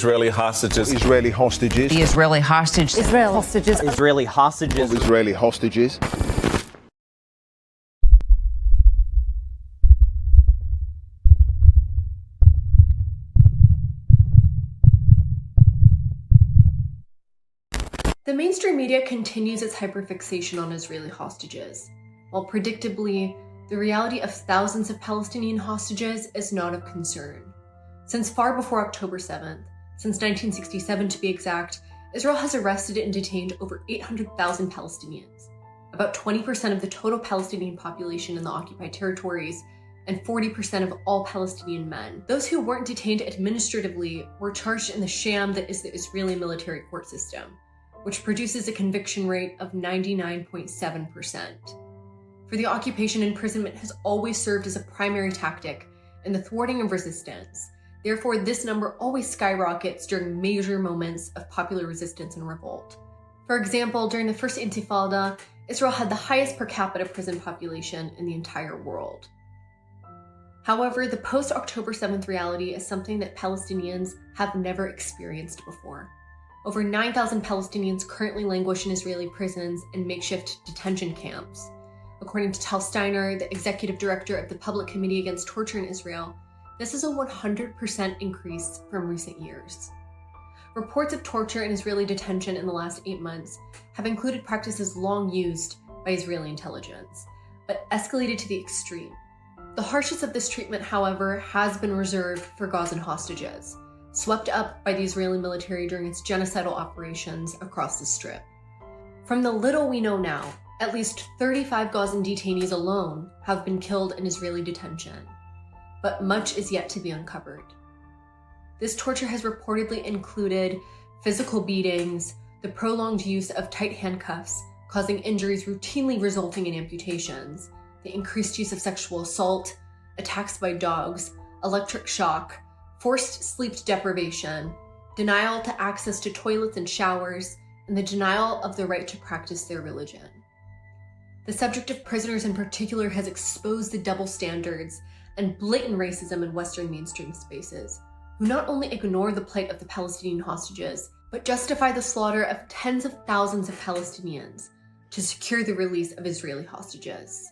Israeli hostages. Israeli hostages. The Israeli hostages. Israel hostages. Israeli hostages. Israeli hostages. The mainstream media continues its hyperfixation on Israeli hostages, while predictably, the reality of thousands of Palestinian hostages is not of concern. Since far before October 7th, since 1967 to be exact, Israel has arrested and detained over 800,000 Palestinians, about 20% of the total Palestinian population in the occupied territories, and 40% of all Palestinian men. Those who weren't detained administratively were charged in the sham that is the Israeli military court system, which produces a conviction rate of 99.7%. For the occupation, imprisonment has always served as a primary tactic in the thwarting of resistance. Therefore, this number always skyrockets during major moments of popular resistance and revolt. For example, during the first Intifada, Israel had the highest per capita prison population in the entire world. However, the post-October 7th reality is something that Palestinians have never experienced before. Over 9,000 Palestinians currently languish in Israeli prisons and makeshift detention camps. According to Tal Steiner, the executive director of the Public Committee Against Torture in Israel, this is a 100% increase from recent years. Reports of torture in Israeli detention in the last 8 months have included practices long used by Israeli intelligence, but escalated to the extreme. The harshness of this treatment, however, has been reserved for Gazan hostages, swept up by the Israeli military during its genocidal operations across the Strip. From the little we know now, at least 35 Gazan detainees alone have been killed in Israeli detention, but much is yet to be uncovered. This torture has reportedly included physical beatings, the prolonged use of tight handcuffs, causing injuries routinely resulting in amputations, the increased use of sexual assault, attacks by dogs, electric shock, forced sleep deprivation, denial to access to toilets and showers, and the denial of the right to practice their religion. The subject of prisoners in particular has exposed the double standards and blatant racism in Western mainstream spaces, who not only ignore the plight of the Palestinian hostages, but justify the slaughter of tens of thousands of Palestinians to secure the release of Israeli hostages.